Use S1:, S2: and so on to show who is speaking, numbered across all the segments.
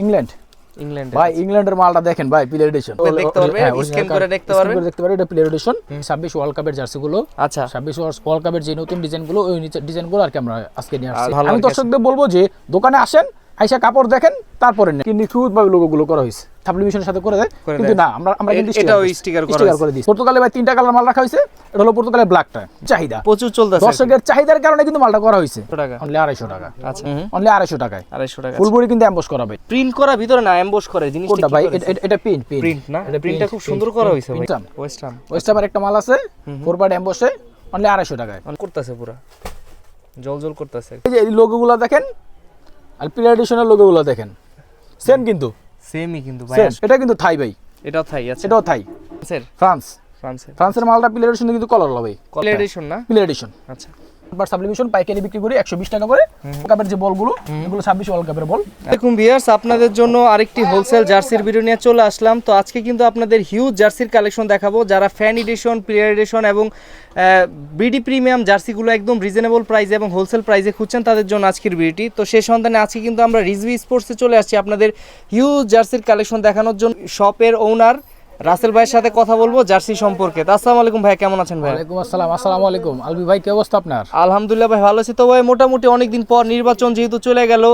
S1: England
S2: England
S1: ভাই ইংল্যান্ডের মালটা দেখেন ভাই প্লে এডিশন
S2: দেখতে পারবে স্ক্যান করে দেখতে পারবে
S1: এটা প্লে এডিশন 26 ওয়ার্ল্ড কাপের জার্সি গুলো
S2: আচ্ছা
S1: 26 ওয়ার্ল্ড কাপের যে নতুন ডিজাইন গুলো ওই ডিজাইন গুলো আর কি আমরা আজকে নিয়ে আসছি আমি দর্শকদের বলবো যে দোকানে আসেন আইসা কাপড় দেখেন তারপরে নেন কিন্তু খুব ভাবে লোগো গুলো করা হয়েছে সাবলিমেশনের সাথে করে দেয় কিন্তু না আমরা কিন্তু
S2: এটাও স্টিকার
S1: করে দিই পর্তুগালে ভাই তিনটা কালার মাল রাখা হয়েছে এটা হলো পর্তুগালের ব্ল্যাকটা চাহিদা
S2: প্রচুর চলতেছে
S1: দর্শকের চাহিদার কারণে কিন্তু মালটা করা হয়েছে
S2: টাকা
S1: অনলি 250 টাকা
S2: আচ্ছা
S1: অনলি 250 টাকায়
S2: 250 টাকা
S1: ফুল বডি কিন্তু এমবস করা ভাই
S2: প্রিন্ট করা ভিতরে না এমবস করে জিনিসটা
S1: কোনটা ভাই এটা
S2: প্রিন্ট না প্রিন্টটা খুব সুন্দর করা হয়েছে ভাই ওয়েস্টার একটা মাল আছে ফোর পার্ট এমবসে অনলি 250 টাকায় করতেছে পুরো জল করতেছে
S1: এই যে এই লোগোগুলো দেখেন আর প্লে এডিশনের লোগোগুলো দেখেন সেম কিন্তু
S2: সেমই কিন্তু ভাই
S1: এটা কিন্তু থাই ভাই
S2: এটাও থাই আছে
S1: এটাও থাই
S2: স্যার ফ্রান্সের
S1: মালটা প্লে এডিশন কিন্তু কালার হবে
S2: প্লে এডিশন না
S1: প্লে এডিশন
S2: আচ্ছা
S1: বাট সাবলিমেশন পাইকারি বিক্রি করি 120 টাকা করে কাপের যে বলগুলো এগুলো 26 ওয়ার্ল্ড কাপের বল
S2: দেখুন ভিউয়ার্স আপনাদের জন্য আরেকটি হোলসেল জার্সির ভিডিও নিয়ে চলে আসলাম তো আজকে কিন্তু আপনাদের হিউজ জার্সির কালেকশন দেখাবো যারা ফ্যান এডিশন প্লেয়ার এডিশন এবং বিডি প্রিমিয়াম জার্সিগুলো একদম রিজনেবল প্রাইসে এবং হোলসেল প্রাইসে খুঁজছেন তাদের জন্য আজকের ভিডিওটি তো সেই সন্ধানে আজকে কিন্তু আমরা রিজভি স্পোর্টসে চলে আসছি আপনাদের হিউজ জার্সির কালেকশন দেখানোর জন্য শপের ওনার রাসেল ভাইয়ের সাথে কথা বলবো জার্সি সম্পর্কে। আসসালামু আলাইকুম ভাই, কেমন আছেন ভাই?
S1: ওয়ালাইকুম আসসালাম। আসসালামু আলাইকুম আলবি ভাই, কি অবস্থা আপনার?
S2: আলহামদুলিল্লাহ ভাই ভালো আছি। তো ভাই মোটামুটি অনেকদিন পর নির্বাচন যেহেতু চলে গেল,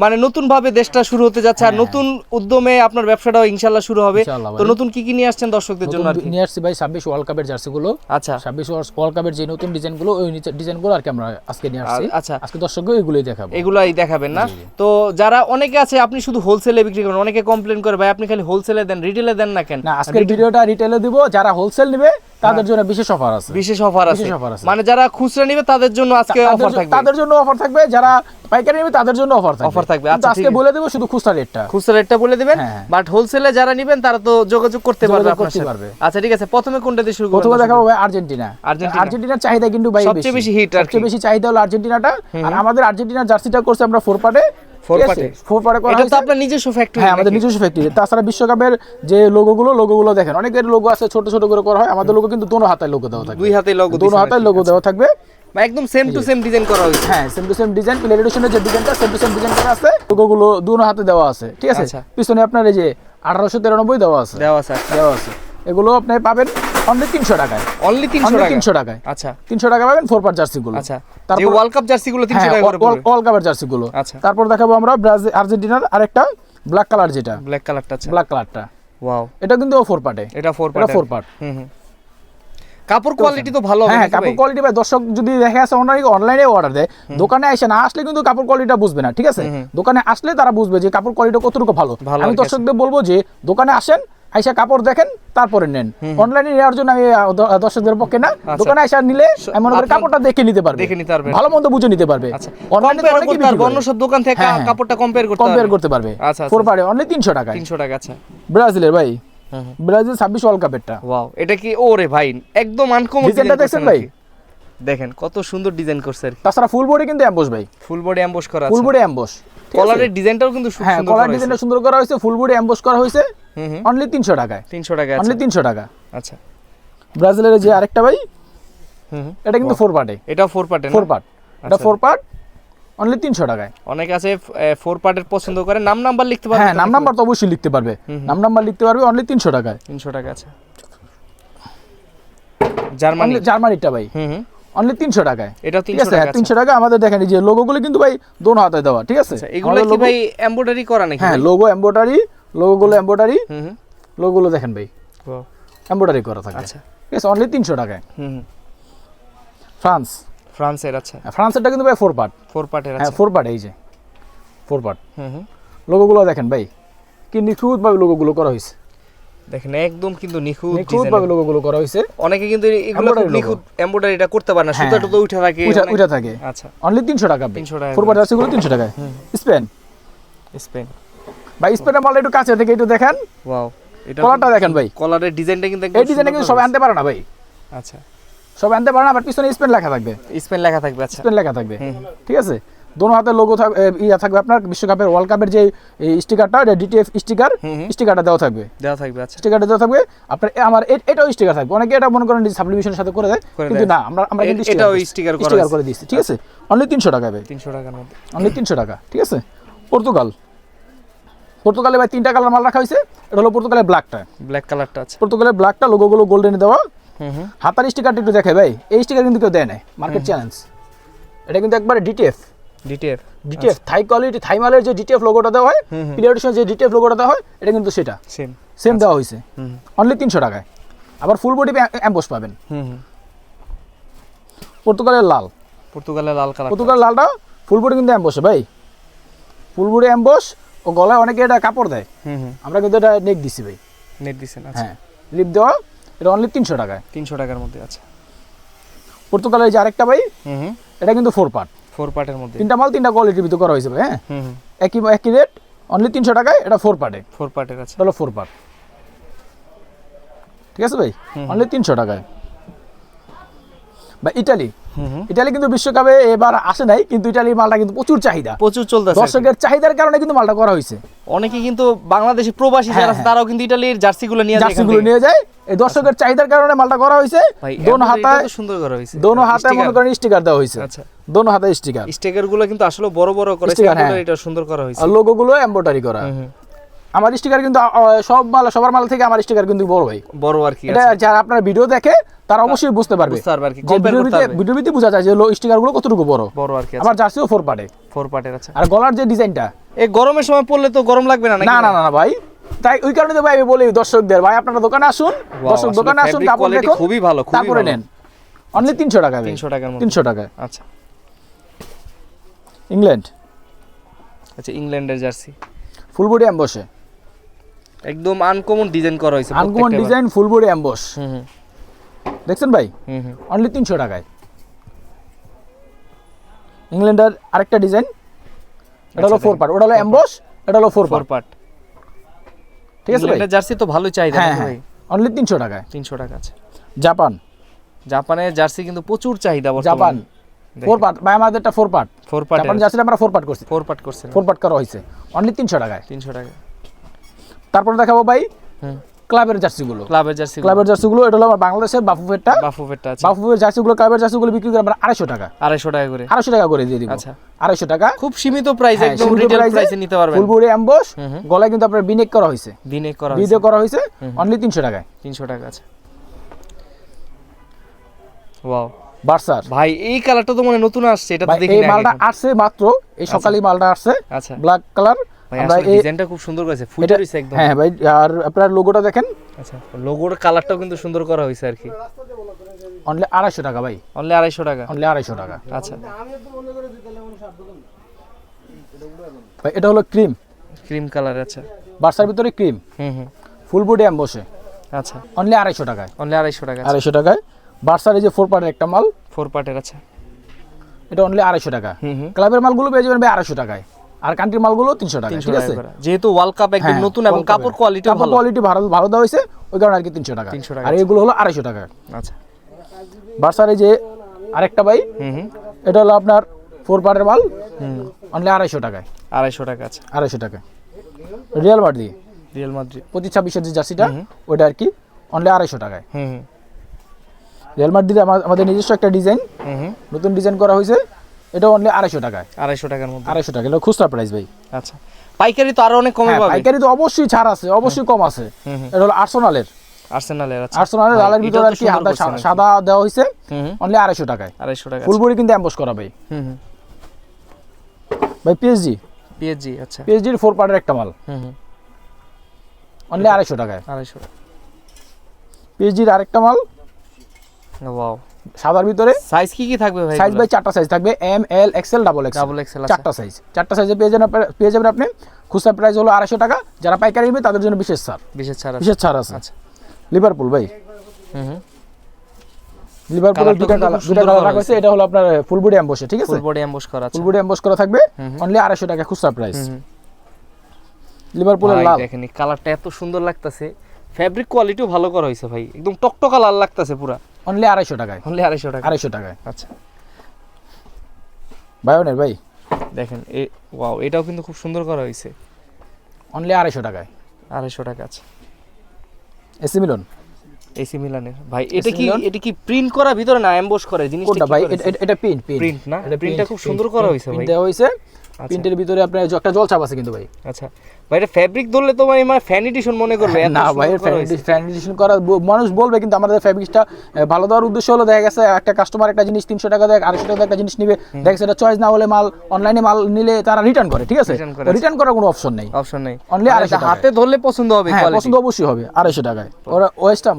S2: মানে নতুন ভাবে দেশটা শুরু হতে যাচ্ছে আর নতুন উদ্যমে আপনার ব্যবসাটাও ইনশাআল্লাহ শুরু হবে। তো নতুন কি কি নিয়ে আসছেন দর্শকদের জন্য? আর কি
S1: নিয়ে আসছি ভাই 26 ওয়ার্ল্ড কাপের জার্সিগুলো।
S2: আচ্ছা
S1: 26 ওয়ার্ল্ড কাপের যে নতুন ডিজাইনগুলো ওই ডিজাইনগুলো আর কি আমরা আজকে নিয়ে আসছি।
S2: আচ্ছা
S1: আজকে দর্শকদের এগুলোই দেখাবো।
S2: এগুলাই দেখাবেন না? তো যারা অনেকে আছে আপনি শুধু হোলসেলে বিক্রি করেন, অনেকে কমপ্লেইন করে ভাই আপনি খালি হোলসেলে দেন রিটেলে দেন না কেন?
S1: না, আজকের ভিডিওটা রিটেলে দিব, যারা হোলসেল নেবে তাদের জন্য বিশেষ অফার আছে।
S2: বিশেষ অফার আছে, মানে যারা খুচরা নেবে তাদের জন্য আজকে অফার থাকবে।
S1: তাদের জন্য অফার থাকবে, যারা পাইকারি নেবে তাদের জন্য অফার থাকবে। আচ্ছা আজকে বলে দেব শুধু খুচরা রেটটা বলে দিবেন, বাট হোলসেলে যারা নেবেন তারা তো যোগাযোগ করতে পারবে আপনার সাথে। আচ্ছা ঠিক আছে, প্রথমে কোনটা দিয়ে শুরু করব? প্রথমে দেখাবো ভাই আর্জেন্টিনার চাহিদা কিন্তু ভাই
S2: সবচেয়ে বেশি হিট,
S1: সবচেয়ে বেশি চাহিদা হলো আর্জেন্টিনাটা। আর আমাদের আর্জেন্টিনার জার্সিটা করছে আমরা ফোর পার্টে করা
S2: এটা তো আপনার নিজস্ব ফ্যাক্টরি?
S1: হ্যাঁ, আমাদের নিজস্ব ফ্যাক্টরি। তাছাড়া বিশ্বকাপের যে লোগোগুলো দেখেন, অনেকের লোগো আছে ছোট ছোট করে করা হয়, আমাদের লোগো কিন্তু দোনো হাতায় লোগো দেওয়া থাকবে।
S2: দুই হাতে লোগো,
S1: দোনো হাতায় লোগো দেওয়া থাকবে,
S2: একদম সেম টু সেম ডিজাইন করা হয়েছে।
S1: হ্যাঁ, same to same design, play এডিশনের যে ডিজাইনটা সেম টু সেম ডিজাইন করা আছে, লোগোগুলো দোনো হাতে দেওয়া আছে। ঠিক আছে, পিছনে আপনার এই যে 1893 দেওয়া আছে। এগুলো আপনি পাবেন অনলি 300 টাকায়।
S2: অনলি 300
S1: টাকায়।
S2: আচ্ছা
S1: 300 টাকা পাবেন ফোর পার্ট জার্সিগুলো।
S2: আচ্ছা, তারপর ওয়ার্ল্ড কাপ জার্সিগুলো 300 টাকা করে পড়বে।
S1: ওয়ার্ল্ড কাপের জার্সিগুলো।
S2: আচ্ছা,
S1: তারপর দেখাবো আমরা ব্রাজিল আর্জেন্টিনার আরেকটা ব্ল্যাক কালার, যেটা
S2: ব্ল্যাক কালারটা। আচ্ছা,
S1: ব্ল্যাক কালারটা
S2: ওয়াও,
S1: এটা কিন্তু ফোর পার্টে।
S2: এটা ফোর পার্ট। কাপড় কোয়ালিটি তো ভালো হবে।
S1: হ্যাঁ, কাপড় কোয়ালিটি ভাই দর্শক যদি দেখে আসে অনলাইনে অর্ডার দেয়, দোকানে এসে না আসলে কিন্তু কাপড় কোয়ালিটিটা বুঝবে না। ঠিক আছে, দোকানে আসলে তারা বুঝবে যে কাপড় কোয়ালিটি কতটুকু ভালো। আমি দর্শকদের বলবো যে দোকানে আসেন, আইসা কাপড় দেখেন তারপরে নেন। অনলাইনে নেওয়ার জন্য আমি দর্শকদের পক্ষে না, দোকানে আইসা নিলে এমন করে কাপড়টা দেখে নিতে পারবে, ভালো মন্দ বুঝে নিতে পারবে।
S2: অনলাইনে অনেক অন্য সব দোকান থেকে কাপড়টা কম্পেয়ার করতে
S1: পারবে।
S2: আচ্ছা,
S1: ফোর পারে অনলি 300 টাকা।
S2: 300 টাকা। আচ্ছা,
S1: ব্রাজিলের ভাই, ব্রাজিল 26 ওয়ার্ল্ড কাপেরটা।
S2: ওয়াও, এটা কি ওরে ভাই একদম আনকমন
S1: ডিজাইনটা দেখছেন ভাই?
S2: দেখেন কত সুন্দর ডিজাইন করছে।
S1: তাছাড়া ফুল বডি কিন্তু এমবস ভাই,
S2: ফুল বডি এমবস করা আছে।
S1: ফুল বডি এমবস,
S2: কলারের ডিজাইনটাও কিন্তু সুন্দর করা আছে।
S1: কলার ডিজাইনটা সুন্দর করা হয়েছে, ফুল বডি এমবস করা হয়েছে অনলি 300 টাকায়।
S2: 300 টাকা,
S1: অনলি 300 টাকা।
S2: আচ্ছা,
S1: ব্রাজিলের যে আরেকটা ভাই, এটা কিন্তু ফোর পার্টে।
S2: এটা ফোর পার্টে,
S1: ফোর পার্ট, এটা ফোর পার্ট অনলি 300 টাকায়।
S2: অনেকে আছে ফোর পার্টের পছন্দ করে, নাম নাম্বার লিখতে পারবে।
S1: হ্যাঁ, নাম নাম্বার তো অবশ্যই লিখতে পারবে, নাম নাম্বার লিখতে পারবে অনলি 300 টাকায়।
S2: 300 টাকা। আছে
S1: জার্মানিটা ভাই, অনলি 300 টাকায়।
S2: এটা 300 টাকা।
S1: 300 টাকা। আমাদের দেখেন এই যে লোগোগুলো কিন্তু ভাই দোনো হাতে দেওয়া। ঠিক আছে,
S2: এগুলো কি ভাই এমব্রয়ডারি করা নাকি?
S1: হ্যাঁ, লোগো এমব্রয়ডারি, লোগোগুলো এমব্রয়ডারি, লোগোগুলো দেখেন ভাই এমব্রয়ডারি করা থাকে। আচ্ছা ঠিক আছে, অনলি 300 টাকায়। ফ্রান্সের। আচ্ছা, ফ্রান্সেরটা কিন্তু ভাই ফোর পার্টের। হ্যাঁ, ফোর পার্ট, এই যে ফোর পার্ট। লোগোগুলো দেখেন ভাই কি নিখুঁত ভাবে লোগোগুলো করা হয়েছে।
S2: দেখেন একদম কিন্তু নিখুঁত
S1: ভাবে লোগোগুলো করা হয়েছে।
S2: অনেকে কিন্তু এগুলো নিখুঁত এমব্রয়ডারিটা করতে পারে না, সুতা টুতো উঠে থাকে। আচ্ছা,
S1: অনলি 300 টাকা।
S2: 300 টাকা
S1: ফোর পার্ট জার্সিগুলো 300 টাকায়। স্পেন ভাই, স্পেনের মালটা একটু কাছে থেকে একটু দেখেন।
S2: ওয়াও, এটা
S1: কলারটা দেখেন ভাই,
S2: কলারের ডিজাইনটা কিন্তু
S1: এই ডিজাইনটা কিন্তু সবাই আনতে পারে না ভাই।
S2: আচ্ছা,
S1: সবাই আনতে পারে না, বাট পিছনে স্পেন লেখা থাকবে।
S2: আচ্ছা,
S1: স্পেন লেখা থাকবে। ঠিক আছে, দোনো হাতে লোগো থাকবে আপনার বিশ্বকাপের ওয়ার্ল্ড কাপের যে স্টিকারটা, ডিটিএফ স্টিকারটা দেওয়া থাকবে। আচ্ছা, স্টিকারটা দেওয়া থাকবে আপনার। আমার এটাও স্টিকার থাকবে। অনেকে এটা মনে করেন সাবলিমেশনের সাথে করে দেয়, কিন্তু না, আমরা কিন্তু
S2: এটাও স্টিকার
S1: করে দিচ্ছি। ঠিক আছে, অনলি 300 টাকা ভাই।
S2: 300 টাকার মধ্যে,
S1: অনলি 300 টাকা। ঠিক আছে, পর্তুগাল পর্তুগালে ভাই 3টা কালার মাল রাখা হয়েছে। এটা হলো পর্তুগালের ব্ল্যাকটা,
S2: ব্ল্যাক কালারটা আছে।
S1: পর্তুগালের ব্ল্যাকটা লোগোগুলো গোল্ডেনে দেওয়া।
S2: হুম
S1: হাতার স্টিকারটা একটু দেখে ভাই, এই স্টিকার কিন্তু কেউ দেয় না, মার্কেট চ্যালেঞ্জ। এটা কিন্তু একবারে ডিটিএফ
S2: ডিটিএফ
S1: থাই কোয়ালিটি, থাই মালের যে ডিটিএফ লোগোটা দেওয়া হয়, পিরিয়ডিশন যে ডিটিএফ লোগোটা দেওয়া হয়, এটা কিন্তু সেটা সেম দেওয়া হয়েছে অনলি 300 টাকায়। আবার ফুল বডি এমবস পাবেন। পর্তুগালের লাল,
S2: পর্তুগালের লাল কালার,
S1: পর্তুগালের লালটা ফুল বডি কিন্তু এমবসে ভাই, ফুল বডি এমবস। ও গলায় অনেকে এটা কাপড় দেয়, আমরা কিন্তু এটা নেক দিছি ভাই,
S2: নেট দিছেন। আচ্ছা
S1: হ্যাঁ লিপ দেওয়া। এটা অনলি 300 টাকায়,
S2: 300 টাকার মধ্যে আছে।
S1: পর্তুগালের যে আরেকটা ভাই, এটা কিন্তু 4 পার্ট,
S2: 4 পার্টের মধ্যে
S1: 3টা মাল 3টা কোয়ালিটির ভিতরে করা হয়েছে ভাই। হ্যাঁ একই রেট, অনলি 300 টাকায়। এটা 4 পার্টে,
S2: 4 পার্টের আছে।
S1: এটা হলো 4 পার্ট, ঠিক আছে ভাই, অনলি 300 টাকায়। বা ইটালি, ইটালি কিন্তু বিশ্বকাপে এবার আসে নাই, কিন্তু ইটালির মালটা কিন্তু প্রচুর চাহিদা,
S2: প্রচুর চলতেছে।
S1: দর্শকের চাহিদার কারণে কিন্তু মালটা করা হয়েছে।
S2: অনেকে কিন্তু বাংলাদেশি প্রবাসী যারা আছে তারাও কিন্তু ইটালির জার্সিগুলো নিয়ে যায়,
S1: জার্সিগুলো নিয়ে যায়। এই দর্শকের চাহিদার কারণে মালটা করা হয়েছে। দোনো হাতে
S2: সুন্দর করা হয়েছে,
S1: দোনো হাতে মনে করেন স্টিকার দেওয়া হয়েছে।
S2: আচ্ছা
S1: দোনো হাতে স্টিকার,
S2: স্টিকারগুলো কিন্তু আসলে বড় বড় করে এটা সুন্দর করা হয়েছে,
S1: আর লোগোগুলো এমব্রয়ডারি করা। আমার স্টিকার কিন্তু সবার মাল থেকে আমার স্টিকার কিন্তু বড় ভাই,
S2: বড় আর কি।
S1: এটা যারা আপনার ভিডিও দেখে তারা অবশ্যই বুঝতে পারবে, ভিডিওতে বোঝা যায় যে স্টিকার গুলো কতটুকু বড়
S2: আর কি।
S1: আমার জার্সিও 4 পার্টে,
S2: 4 পার্টের আছে।
S1: আর গলার যে ডিজাইনটা,
S2: এই গরমের সময় পরলে তো গরম লাগবে না নাকি?
S1: না না না ভাই, তাই ওই কারণে তো ভাই আমি বলি দর্শকদের, ভাই আপনারা দোকানে আসুন, দর্শক দোকানে আসুন, কাপড় দেখুন,
S2: খুবই ভালো,
S1: তারপরে নেন। অনলি 300 টাকা,
S2: 300 টাকার মধ্যে,
S1: 300 টাকায়।
S2: আচ্ছা
S1: ইংল্যান্ড,
S2: আচ্ছা ইংল্যান্ডের জার্সি
S1: ফুল বডি এমবসে,
S2: একদম আনকমন ডিজাইন করা হয়েছে,
S1: uncommon design, full body emboss. দেখছেন ভাই, অনলি 300 টাকায়। ইংল্যান্ডের আরেকটা ডিজাইন, এটা হলো 4 পার্ট, ওটা হলো এমবস, এটা হলো 4 পার্ট, ঠিক আছে ভাই।
S2: ইংল্যান্ডের জার্সি তো ভালোই চাহিদা ভাই,
S1: অনলি 300 টাকায়।
S2: 300 টাকা আছে।
S1: জাপান,
S2: জাপানের জার্সি কিন্তু প্রচুর চাহিদা বর্তমানে।
S1: জাপান 4 পার্ট ভাই, আমাদেরটা 4 পার্ট,
S2: 4 পার্ট
S1: জাপান জার্সিটা আমরা 4 পার্ট করছি,
S2: 4 পার্ট করছেন,
S1: 4 পার্ট করা হয়েছে, অনলি 300 টাকায়।
S2: 300 টাকা।
S1: তারপর দেখাবো ভাই ক্লাবের জার্সিগুলো, ক্লাবের জার্সিগুলো। এটা হলো আমার বাংলাদেশের বাফুফেরটা আছে, বাফুফের জার্সিগুলো, ক্লাবের জার্সিগুলো বিক্রি করে আমরা 250 টাকা,
S2: 250 টাকা করে,
S1: 250 টাকা করে দিয়ে দিব। আচ্ছা 250 টাকা,
S2: খুব সীমিত প্রাইস, একদম রিটেল প্রাইসে নিতে পারবেন।
S1: ফুল বডি এমবস, গলায় কিন্তু আপনার বিনেক করা হয়েছে, ভিডিও করা হয়েছে, অনলি 300 টাকায়।
S2: 300 টাকা আছে। ওয়াও,
S1: বার্সার
S2: ভাই এই কালারটা তো মানে নতুন আসছে, এটা তো দেখি না,
S1: এই মালটা আসছে মাত্র, এই সকালেই মালটা আসছে।
S2: আচ্ছা
S1: ব্ল্যাক কালার,
S2: আমরা এই ডিজাইনটা খুব সুন্দর করেছে, ফুটে রইছে একদম।
S1: হ্যাঁ ভাই, আর আপনার লোগোটা দেখেন।
S2: আচ্ছা লোগোর কালারটাও কিন্তু সুন্দর করা হয়েছে আর কি।
S1: অনলি 250 টাকা ভাই,
S2: অনলি 250 টাকা,
S1: অনলি 250 টাকা।
S2: আচ্ছা
S1: ভাই এটা হলো ক্রিম
S2: কালার, আচ্ছা
S1: বার্সার ভিতরে ক্রিম, ফুল বডি এমবসে,
S2: আচ্ছা
S1: অনলি 250 টাকায়,
S2: অনলি 250 টাকা,
S1: 250 টাকায়। বার্সার এই যে 4 পার্টের একটা মাল,
S2: 4 পার্টের, আচ্ছা
S1: এটা অনলি 250 টাকা। ক্লাবের মালগুলো পেয়ে যাবেন ভাই 250 টাকায়, আর কান্ট্রির মালগুলো 300 টাকা, ঠিক আছে।
S2: যেহেতু ওয়ার্ল্ড কাপ একদম নতুন এবং কাপড় কোয়ালিটি ভালো,
S1: ভালো দেওয়া হয়েছে, ওই কারণে আর কি 300 টাকা। আর এগুলো হলো 250 টাকা।
S2: আচ্ছা
S1: বার্সার এই যে আরেকটা ভাই, এটা হলো আপনার 4 পার্টের মাল, অনলি 250 টাকায়,
S2: 250 টাকা, আচ্ছা
S1: 250 টাকা। রিয়াল মাদ্রিদ, 25-26 যে জার্সিটা, ওটা আর কি অনলি 250 টাকায়। রিয়াল মাদ্রিদ আমাদের নিজস্ব একটা ডিজাইন, নতুন ডিজাইন করা হয়েছে, এটা অনলি 250 টাকায়,
S2: 250 টাকার মধ্যে,
S1: 250 টাকা। এটা খুচরা প্রাইস ভাই।
S2: আচ্ছা পাইকারি তো আরো অনেক কমে পাবে,
S1: পাইকারি তো অবশ্যই ছাড় আছে, অবশ্যই কম আছে। এটা হলো আর্সেনালের, আচ্ছা আর্সেনালের লালের ভিতরে আর কি সাদা দেওয়া হয়েছে, অনলি 250 টাকায়,
S2: 250 টাকা।
S1: ফুল বডি কিন্তু এমবস করা ভাই। ভাই পিএসজি,
S2: আচ্ছা
S1: পিএসজির 4 পার্টের একটা মাল, অনলি 250 টাকায়,
S2: 250 টাকা।
S1: পিএসজির আরেকটা মাল,
S2: ওয়াও,
S1: সাদার ভিতরে।
S2: সাইজ কি থাকবে ভাই?
S1: সাইজ ভাই 4টা সাইজ থাকবে, M L XL double XL, 4টা সাইজ, 4টা সাইজে পেয়ে যাবেন আপনি। খুচরা প্রাইস হলো 250 টাকা, যারা পাইকারি নেবে তাদের জন্য বিশেষ ছাড় আছে। আচ্ছা লিভারপুল ভাই, লিভারপুলের দুটো কালার রাখা হয়েছে, এটা হলো আপনার ফুল বডি এমবসে, ঠিক আছে,
S2: ফুল বডি এমবস করা,
S1: ফুল বডি এমবস করা থাকবে, অনলি 250 টাকা খুচরা প্রাইস। লিভারপুলের লাল,
S2: দেখেন এই কালারটা এত সুন্দর লাগতেছে, ফেব্রিক কোয়ালিটিও ভালো করা হয়েছে ভাই, একদম টকটকা লাল লাগতেছে পুরো,
S1: অনলি 250 টাকায়,
S2: অনলি 250 টাকা,
S1: 250 টাকায়।
S2: আচ্ছা
S1: বায়োনের ভাই,
S2: দেখেন ওয়াও, এটাও কিন্তু খুব সুন্দর করা হয়েছে,
S1: অনলি 250 টাকায়,
S2: 250 টাকা। আছে এসি মিলানের ভাই, এটা কি প্রিন্ট করা ভিতরে না এমবস করে জিনিসটা?
S1: কোনটা ভাই? এটা প্রিন্ট
S2: না, এটা প্রিন্টটা খুব সুন্দর করা হয়েছে ভাই,
S1: দেওয়া হয়েছে। প্রিন্টের ভিতরে আপনার একটা জলছাপ আছে কিন্তু ভাই।
S2: আচ্ছা ভাই, এটা ফ্যাব্রিক ধরলে তো মানে ফ্যান এডিশন মনে করবে, এত
S1: না
S2: সুন্দর
S1: ভাই,
S2: করা হয়েছে।
S1: ফ্যান এডিশন করা মানুষ বলবে, কিন্তু আমাদের ফ্যাব্রিকটা ভালো দেওয়ার উদ্দেশ্য হলো, দেখা গেছে একটা কাস্টমার একটা জিনিস 300 টাকা দেয়, 250 টাকা একটা জিনিস নিবে, দেখা গেছে এটা চয়েস না হলে মাল অনলাইনে মাল নিলে তারা রিটার্ন করে, ঠিক আছে,
S2: Return করে।
S1: রিটার্ন করার কোনো অপশন নেই,
S2: অপশন নেই,
S1: অনলি
S2: মানে
S1: 250
S2: হাতে ধরলে পছন্দ হবে,
S1: হ্যাঁ
S2: কোয়ালিটি
S1: পছন্দ অবশ্যই হবে 250 টাকায়। ওরা ওয়েস্টাম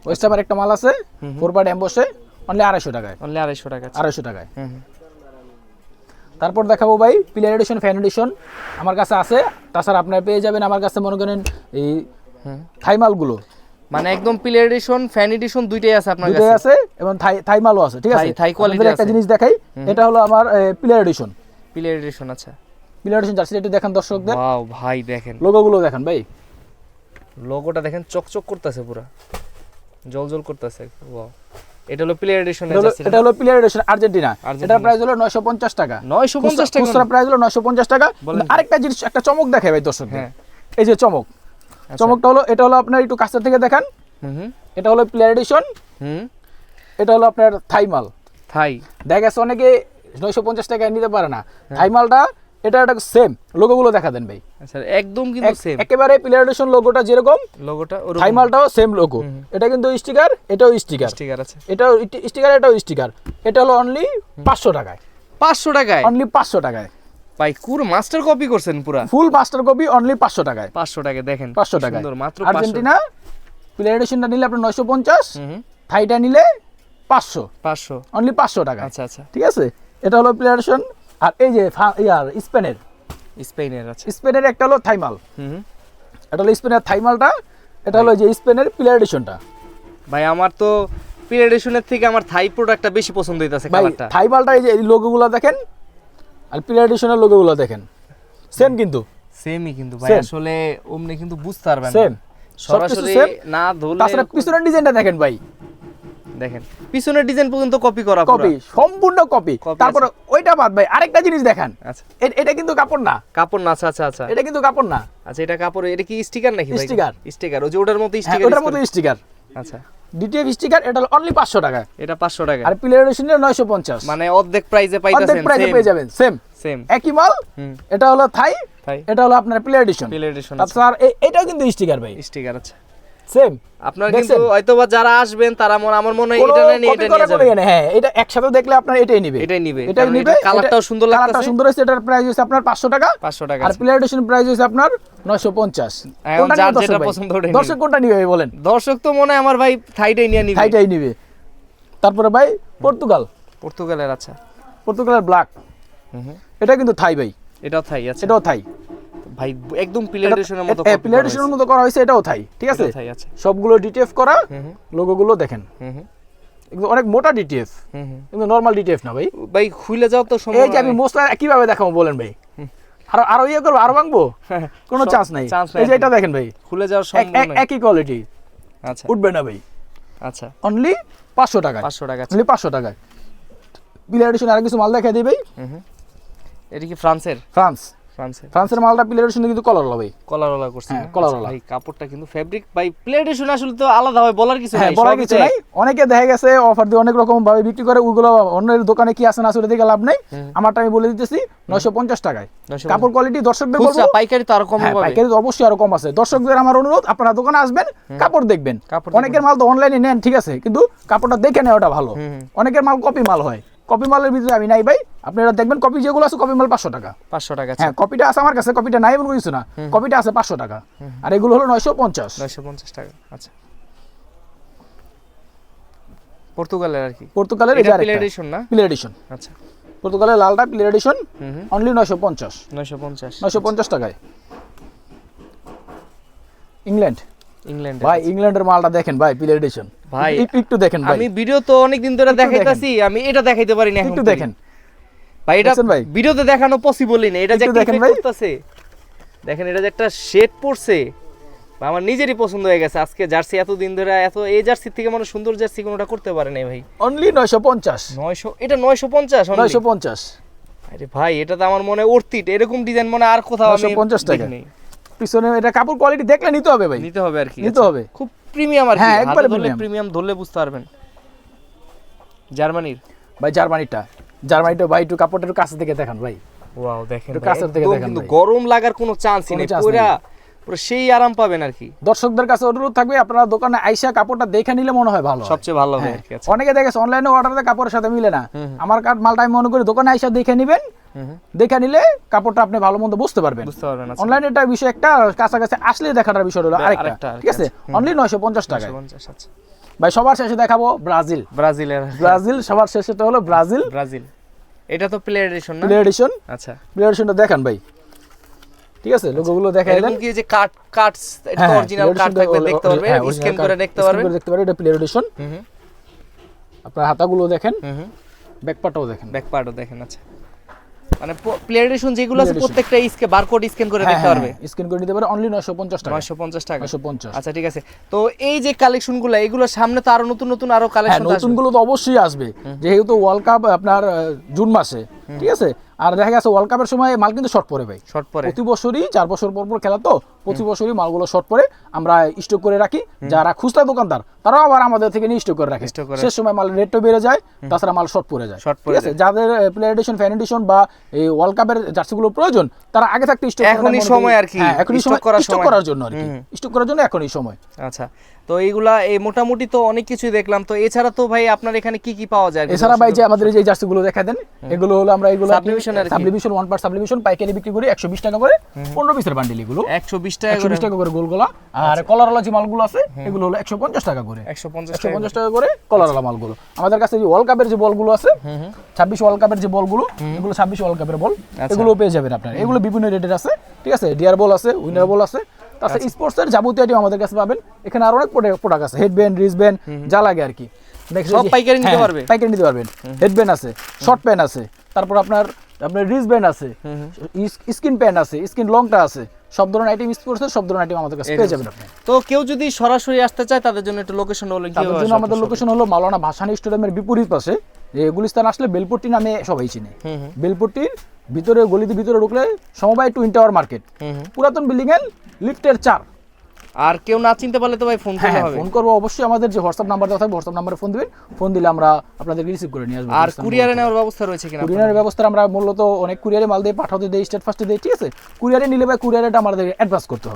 S1: ওয়েস্টামের একটা মাল আছে 4 এমবসে, অনলি 250 টাকায়,
S2: অনলি 250 টাকা।
S1: 250 টাকায়।
S2: হুম।
S1: তারপর দেখাবো ভাই প্লেয়ার এডিশন, ফ্যান এডিশন আমার কাছে আছে। তাছাড়া আপনারা পেয়ে যাবেন আমার কাছে মনে করেন এই থাইমালগুলো,
S2: মানে একদম প্লেয়ার এডিশন ফ্যান এডিশন দুইটাই আছে আপনার
S1: দুটোই
S2: কাছে।
S1: আছে, এবং থাইমালও আছে, ঠিক আছে।
S2: থাই quality
S1: আপনাদের একটা
S2: আছে।
S1: জিনিস দেখাই, এটা হলো আমার প্লেয়ার এডিশন।
S2: প্লেয়ার এডিশন, আচ্ছা।
S1: প্লেয়ার এডিশন জার্সি একটু দেখেন দর্শকদের,
S2: ওয়াও ভাই দেখেন
S1: লোগোগুলো দেখেন ভাই,
S2: লোগোটা দেখেন, চকচক করতেছে, পুরো জলজল করতেছে। ওয়াও, এটা হলো প্লেয়ার এডিশন।
S1: এটা হলো প্লেয়ার এডিশন আর্জেন্টিনা। এটার প্রাইস হলো 950 টাকা।
S2: 950 টাকা,
S1: খুচরা প্রাইস হলো 950 টাকা। আরেকটা জিনিস, একটা চমক দেখাই ভাই দর্শকদের,
S2: হ্যাঁ।
S1: এই যে চমক, চমকটা হলো, এটা হলো আপনার একটু কাছে থেকে দেখান,
S2: হুম
S1: এটা হলো প্লেয়ার এডিশন,
S2: হুম।
S1: এটা হলো আপনার থাইমাল।
S2: থাই,
S1: দেখা গেছে অনেকে 950 টাকায় নিতে পারে না থাইমালটা, এটা একটা সেম লোগোগুলো দেখা দেন ভাই,
S2: আচ্ছা একদম কিন্তু সেম
S1: একেবারে প্লেয়ার এডিশন লোগোটা যেরকম,
S2: লোগোটা
S1: থাইমালটাও সেম লোগো। এটা কিন্তু স্টিকার, এটাও স্টিকার,
S2: স্টিকার আছে,
S1: এটাও স্টিকার, এটাও স্টিকার। এটা হলো অনলি 500 টাকায়,
S2: 500 টাকায়,
S1: অনলি 500 টাকায়
S2: ভাই পুরো মাস্টার কপি করছেন পুরা,
S1: ফুল মাস্টার কপি, অনলি 500 টাকায়,
S2: 500 টাকায় দেখেন,
S1: 500 টাকায়।
S2: সুন্দর, মাত্র 500।
S1: আর্জেন্টিনা প্লেয়ার এডিশনটা নিলে আপনার 950,
S2: হুম,
S1: থাইটা নিলে 500,
S2: 500,
S1: অনলি 500 টাকা।
S2: আচ্ছা আচ্ছা।
S1: ঠিক আছে, এটা হলো প্লেয়ার এডিশন। আর এই যে স্পেনের,
S2: স্পেনের আছে,
S1: স্পেনের একটা হলো থাইমাল,
S2: হুম।
S1: এটা হলো স্পেনের থাইমালটা, এটা হলো যে স্পেনের প্লেয়ার এডিশনটা।
S2: ভাই আমার তো প্লেয়ার এডিশনের থেকে আমার থাই প্রোডাক্টটা বেশি পছন্দ হইতাছে,
S1: ভাই
S2: কালারটা।
S1: থাইমালটা এই যে এই লোগোগুলো দেখেন, আর প্লেয়ার এডিশনের লোগোগুলো দেখেন, সেম কিন্তু,
S2: সেমই কিন্তু ভাই,
S1: Same.
S2: আসলে ওমনি কিন্তু বুঝতে পারবেন না,
S1: সেম সবকিছু
S2: সরাসরি
S1: সেম।
S2: না ধরলে।
S1: তাছাড়া পিছনের ডিজাইনটা দেখেন ভাই,
S2: দেখেন পিছনের ডিজাইন পর্যন্ত কপি করা,
S1: কপি, সম্পূর্ণ কপি।
S2: Copy
S1: তারপরে ওইটা বাদ ভাই, আরেকটা জিনিস দেখেন,
S2: আচ্ছা
S1: এটা কিন্তু কাপড় না,
S2: কাপড় না, আচ্ছা আচ্ছা আচ্ছা,
S1: এটা কিন্তু কাপড় না,
S2: আচ্ছা এটা কাপড়, এটা কি স্টিকার নাকি ভাই?
S1: Sticker.
S2: স্টিকার, ওই যে ওটার মতো
S1: হ্যাঁ,
S2: স্টিকার,
S1: ওটার মতো স্টিকার,
S2: আচ্ছা
S1: ডিটিএফ স্টিকার। এটা অনলি 500 টাকা,
S2: এটা 500 টাকা,
S1: আর প্লেয়ার এডিশনের 950,
S2: মানে অর্ধেক প্রাইসে
S1: অর্ধেক
S2: পাইতাছেন,
S1: প্রাইসে পেয়ে যাবেন, সেম
S2: সেম
S1: একই মাল।
S2: হুম,
S1: এটা হলো থাই,
S2: তাই
S1: এটা হলো আপনার প্লেয়ার এডিশন।
S2: প্লেয়ার এডিশন আছে,
S1: তাছাড়া এটাও কিন্তু স্টিকার ভাই,
S2: স্টিকার আছে।
S1: সেম।
S2: আপনার কিন্তু হয়তোবা যারা আসবেন তারা আমার মনে হয় এটা না নিয়ে এটা নিয়ে যাবেন,
S1: হ্যাঁ, এটা একসাথে দেখলে আপনার এটাই নিবে,
S2: এটাই নিবে,
S1: এটাই
S2: কারণ
S1: নিবে।
S2: এটার কালারটাও সুন্দর
S1: কালারটা
S2: লাগতেছে,
S1: সুন্দর হয়েছে। এটার প্রাইস হচ্ছে আপনার 500 টাকা,
S2: 500 টাকা
S1: আর
S2: আছে।
S1: প্লেয়ার এডিশন প্রাইস হচ্ছে আপনার 950।
S2: এখন
S1: কোনটা
S2: যার
S1: নিবে দর্শক
S2: যেটা
S1: ভাই?
S2: পছন্দ ওটাই
S1: দর্শক কোনটা নিবে ভাই বলেন?
S2: দর্শক তো মনে হয় আমার ভাই থাইটাই নিয়ে নিবে,
S1: থাইটাই নিবে। তারপরে ভাই পর্তুগাল,
S2: পর্তুগালের, আচ্ছা।
S1: পর্তুগালের ব্ল্যাক,
S2: হুম,
S1: এটা কিন্তু থাই ভাই,
S2: এটাও থাই আছে
S1: এটাও থাই
S2: ভাই, একদম প্লেয়ার এডিশনের মতো
S1: প্লেয়ার এডিশনের মতো করা হয়েছে, এটাও থাই, ঠিক আছে।
S2: থাই আছে,
S1: সবগুলো ডিটিএফ করা,
S2: হুম
S1: লোগোগুলো দেখেন,
S2: হুম
S1: এগুলো অনেক মোটা ডিটিএফ,
S2: হুম হুম।
S1: কিন্তু নরমাল ডিটিএফ না ভাই।
S2: ভাই খুলে যাও তো সম্ভব
S1: এই যে আমি মশলা কিভাবে দেখাবো বলেন ভাই? আরো আরো ইয়ে করবো, আরো ভাঙবো, কোনো চান্স নাই। এই যে এটা দেখেন ভাই,
S2: খুলে যাওয়ার সম্ভব নয়,
S1: একই কোয়ালিটি,
S2: আচ্ছা
S1: উঠবে না ভাই।
S2: আচ্ছা,
S1: অনলি 500 টাকায়,
S2: 500 টাকা আছে।
S1: অনলি 500 টাকায়। প্লেয়ার এডিশন আর কিছু মাল দেখাই দিই ভাই।
S2: হুম, এটা কি ফ্রান্সের? ফ্রান্সের
S1: ফ্রান্সের মালটা প্লেয়ার এডিশন কিন্তু কলার হবে,
S2: কলারওয়ালা করছে,
S1: হ্যাঁ,
S2: না?
S1: কলারওয়ালা।
S2: আচ্ছা, ভাই কাপড়টা কিন্তু ফেব্রিক ভাই প্লেয়ার এডিশন আসলে তো আলাদা হয়, বলার কিছু
S1: হ্যাঁ
S2: নাই,
S1: বলার
S2: সবই
S1: কিছু
S2: তো
S1: নাই। অনেকে দেখা গেছে অফার দিয়ে অনেক রকম ভাবে বিক্রি করে, ওইগুলো অন্যের দোকানে কি আছে না আসলে দেখে লাভ নাই। আমারটা আমি বলে দিতেছি 950 টাকায়।
S2: 950
S1: কাপড় কোয়ালিটি দর্শকদের বলবো,
S2: খুচরা পাইকারি তো আরো কম
S1: হ্যাঁ
S2: হবে,
S1: পাইকারি তো অবশ্যই আরো কম আছে। দর্শকদের আমার অনুরোধ, আপনারা দোকানে আসবেন, কাপড় দেখবেন।
S2: কাপড়
S1: অনেকের মাল তো অনলাইনে নেন, ঠিক আছে, কিন্তু কাপড়টা দেখে নেওয়াটা ভালো। অনেকের মাল কপি মাল হয়, কপি মালের ভিতরে আমি নাই ভাই। আপনারা দেখবেন কপি যেগুলো আছে, কপি মাল 500 টাকা,
S2: 500 টাকা আছে,
S1: হ্যাঁ কপিটা আছে আমার কাছে, কপিটা নাই এমন কিছু না, কপিটা আছে 500 টাকা, আর এগুলো হলো 950।
S2: 950 টাকা, আচ্ছা। পর্তুগালের আর কি,
S1: পর্তুগালের এই যে
S2: এটা
S1: আরেকটা
S2: প্লেয়ার এডিশন না,
S1: প্লেয়ার এডিশন,
S2: আচ্ছা।
S1: পর্তুগালের লালটা প্লেয়ার এডিশন, অনলি 950,
S2: 950
S1: টাকায়। ইংল্যান্ড
S2: ইংল্যান্ড
S1: ভাই, ইংল্যান্ডের মালটা দেখেন ভাই, প্লেয়ার এডিশন
S2: ভাই,
S1: একটু দেখেন ভাই,
S2: আমি ভিডিও তো অনেকদিন ধরে দেখাইতাছি, আমি এটা দেখাইতে পারি না এখন,
S1: একটু দেখেন
S2: ভাই। এটা
S1: দেখছেন ভাই?
S2: ভিডিওতে দেখানো পসিবলই না, এটা যে
S1: একটু
S2: একটা
S1: দেখেন
S2: effect
S1: ভাই।
S2: করতেছে, দেখেন এটা যে একটা শেড পড়ছে, বা আমার নিজেরই পছন্দ হয়ে গেছে। আজকে জার্সি এতদিন ধরে এই জার্সির থেকে মানে সুন্দর জার্সি কোনোটা করতে পারে নাই ভাই।
S1: অনলি 950,
S2: 900, এটা 950 only?
S1: 950
S2: আরে ভাই, এটা তো আমার মনে অর্থিট, এরকম ডিজাইন মনে আর কোথাও আমি
S1: 950 টাকা।
S2: দেখিনি।
S1: পিছনে এটা কাপড় কোয়ালিটি দেখলে নিতে হবে ভাই,
S2: নিতে হবে আর কি,
S1: নিতে
S2: আচ্ছা।
S1: হবে।
S2: খুব প্রিমিয়াম আর কি,
S1: হ্যাঁ,
S2: হাতে
S1: একবারে
S2: ধরলে
S1: premium।
S2: প্রিমিয়াম ধরলে বুঝতে পারবেন। জার্মানির
S1: ভাই, জার্মানিটা ভাই একটু কাপড়টা একটু কাছে থেকে দেখান ভাই,
S2: ওয়াও দেখেন
S1: একটু
S2: ভাই,
S1: কাছের থেকে
S2: একদম
S1: দেখেন
S2: কিন্তু
S1: ভাই।
S2: গরম লাগার কোনো চান্সই
S1: কোনো
S2: নেই,
S1: chance
S2: পুরা পুরো সেই আরাম পাবেন আর কি।
S1: দর্শকদের কাছে অনুরোধ থাকবে আপনারা দোকানে আইসা কাপড়টা দেখে নিলে মনে হয় ভালো হয়।
S2: সবচেয়ে ভালো হবে
S1: হ্যাঁ,
S2: আর কি। আচ্ছা
S1: অনেকে দেখেছে অনলাইনে অর্ডার দেয় কাপড়ের সাথে মিলে না। আমার মালটা আমি মনে করি দোকানে আইসা দেখে নিবেন, দেখে নিলে কাপড়টা আপনি ভালো মন্দ বুঝতে পারবেন।
S2: বুঝতে পারবেন। আচ্ছা
S1: অনলাইনে এটা বিষয় একটা, কাছাকাছি আসলে দেখাটার বিষয় হলো আরেকটা,
S2: আরেকটা,
S1: ঠিক আছে? অনলি 950 টাকা
S2: 950। আচ্ছা
S1: ভাই। সবার শেষে দেখাবো ব্রাজিল।
S2: ব্রাজিলের
S1: সবার শেষেটা হলো ব্রাজিল।
S2: এটা তো প্লে এডিশন না?
S1: Play addition.
S2: আচ্ছা
S1: প্লে এডিশনটা দেখান ভাই, ঠিক আছে? লোগোগুলো দেখাই দেন।
S2: এরকম কি যে কাটস, এটা তো অরিজিনাল কাট থাকবে, দেখতে পারবে, স্ক্যান করে দেখতে পারবে।
S1: এটা প্লে এডিশন। আপনার হাতাগুলো দেখেন, ব্যাক পার্টও দেখেন।
S2: ব্যাক পার্টও দেখেন। আচ্ছা মানে প্লে এডিশন যেগুলো আছে প্রত্যেকটা বারকোড স্ক্যান করে দেখতে পারবে,
S1: স্ক্যান করে নিতে পারে। অনলি 950 টাকা।
S2: 950 টাকা।
S1: 950।
S2: আচ্ছা ঠিক আছে। তো এই যে কালেকশনগুলো, এগুলো সামনে তো আরো নতুন নতুন আরো কালেকশন আসবে।
S1: নতুনগুলো তো অবশ্যই আসবে, যেহেতু ওয়ার্ল্ড কাপ আপনার জুন মাসে, ঠিক আছে? আর দেখা গেছে ওয়ার্ল্ড কাপের সময় মাল কিন্তু শর্ট পড়ে ভাই।
S2: শর্ট পরে
S1: প্রতি বছরই 4 বছর পর পর খেলা, তো প্রতি বছরই মালগুলো শর্ট পড়ে। আমরা স্টক করে রাখি, যারা খুচরা দোকানদার তারাও আবার আমাদের থেকে নিয়ে স্টক করে রাখে। শেষ সময় মাল রেটও বেড়ে যায়, তাছাড়া মাল শর্ট পড়ে যায়, ঠিক আছে? যাদের প্লে এডিশন, ফ্যান এডিশন বা এই ওয়ার্ল্ড কাপের জার্সিগুলো প্রয়োজন, তারা আগে থাকতে স্টক করে।
S2: এখনই সময় আর কি,
S1: এখনই সময় স্টক করার জন্য আর কি, স্টক করার জন্য এখনই সময়।
S2: আচ্ছা তো এইগুলা এই মোটামুটি তো অনেক কিছুই দেখলাম। তো এছাড়া তো ভাই আপনার এখানে কি কি পাওয়া যায়?
S1: এছাড়া ভাই যে আমাদের এই যে জার্সিগুলো দেখা দেন, এগুলো হলো আমরা এগুলো
S2: সাবলিমেশন আর কি,
S1: সাবলিমেশন 1 পার্ট সাবলিমেশন পাইকারি বিক্রি করি 120 টাকা করে, 15 পিসের বান্ডিল। এগুলো
S2: 120 টাকা করে,
S1: 120 টাকা করে গোলগোলা। আর কলারওয়ালা যে মালগুলো আছে এগুলো হলো 150 টাকা করে,
S2: 150
S1: টাকা করে কলারওয়ালা মালগুলো। আমাদের কাছে যে ওয়ার্ল্ড কাপের যে বলগুলো আছে, 26 ওয়ার্ল্ড কাপের যে বলগুলো, এগুলো 26 ওয়ার্ল্ড কাপের বল, এগুলো পেয়ে যাবেন আপনারা। এগুলো বিভিন্ন রেটের আছে, ঠিক আছে? ডিয়ার বল আছে, উইনার বল আছে, তাছাড়া স্পোর্টসের যাবতীয় আইটেম আমাদের কাছে পাবেন। এখানে আরো অনেক প্রোডাক্ট আছে, হেডব্যান্ড, রিস্টব্যান্ড, যা লাগে আর কি।
S2: সব পাইকারি নিতে পারবে,
S1: পাইকারি নিতে পারবেন। হেডব্যান্ড আছে, শর্ট প্যান্ট আছে, তারপর আপনার রিস্টব্যান্ড আছে, স্কিন প্যান্ট আছে, স্কিন লংটা আছে, সব ধরনের আইটেম, স্পোর্টসের সব ধরনের আইটেম আমাদের কাছে পেয়ে যাবেন আপনি।
S2: তো কেউ যদি সরাসরি আসতে চায় তাদের জন্য একটু লোকেশন হলো কি?
S1: তাদের জন্য আমাদের লোকেশন হলো মাওলানা ভাসানী স্টেডিয়ামের বিপরীত পাশে, যে গুলিস্তান আসলে বেলপট্টি নামে সবাই চিনে। বেলপট্টির ভিতরে, গলিতে ভিতরে ঢুকলে সমবায় টুইন টাওয়ার মার্কেট, পুরাতন বিল্ডিং এর লিফটের 4।
S2: আর কেউ না চিনতে পারলে তো ভাই ফোন করতে হবে।
S1: ফোন করবো অবশ্যই, আমাদের যে হোয়াটসঅ্যাপ নাম্বার দেওয়া থাকবে হোয়াটসঅ্যাপ নাম্বারে ফোন দিবেন। ফোন দিলে আমরা আপনাদেরকে রিসিভ করে নিয়ে আসবো।
S2: আর কুরিয়ারে নেওয়ার ব্যবস্থা রয়েছে কিনা?
S1: কুরিয়ারের ব্যবস্থা আমরা মূলত অনেক কুরিয়ারে মাল দিয়ে পাঠাতে দেই, স্টেট ফার্স্টে দেই, ঠিক আছে? কুরিয়ারে নিলে ভাই কুরিয়ারটা আমাদের অ্যাডভান্স করতে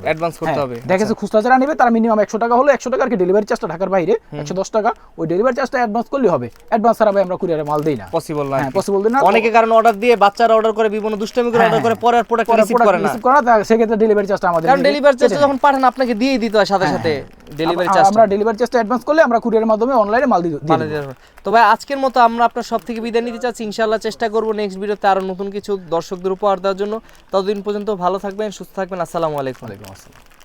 S1: হবে। দেখেছে খুচরা যারা নেবে তারা মিনিমাম 100 টাকা হলো 100 টাকা আর কি ডেলিভারি চার্জটা ঢাকার বাইরে 110 টাকা, ওই ডেলিভারি চার্জটা অ্যাডভান্স করলে হবে। অ্যাডভান্স ছাড়া ভাই আমরা কুরিয়ারে মাল দেই না,
S2: পসিবল না।
S1: হ্যাঁ পসিবল না।
S2: অনেকে কারণ অর্ডার দিয়ে বাচ্চারা অর্ডার করে, বিভিন্ন দুষ্টামি করে অর্ডার করে, পরে আর প্রোডাক্ট রিসিভ করে না,
S1: সেক্ষেত্রে ডেলিভারি চার্জটা আমাদের,
S2: কারণ ডেলিভারি চার্জটা যখন পাঠান আপনাকে দিয়েই দিতে হয় সাথে সাথে ডেলিভারি চার্জ।
S1: আমরা ডেলিভারি চার্জটা অ্যাডভান্স করলে আমরা কুরিয়ারের মাধ্যমে অনলাইনে মাল দিয়ে দিই।
S2: তো ভাই আজকের মতো আমরা আপনার সব থেকে বিদায় নিতে চাচ্ছি। ইনশাআল্লাহ চেষ্টা করব নেক্সট ভিডিওতে আরো নতুন কিছু দর্শকদের উপহার দেওয়ার জন্য। ততদিন পর্যন্ত ভালো থাকবেন, সুস্থ থাকবেন। আসসালামু আলাইকুম।
S1: ওয়ালাইকুম আসসালাম।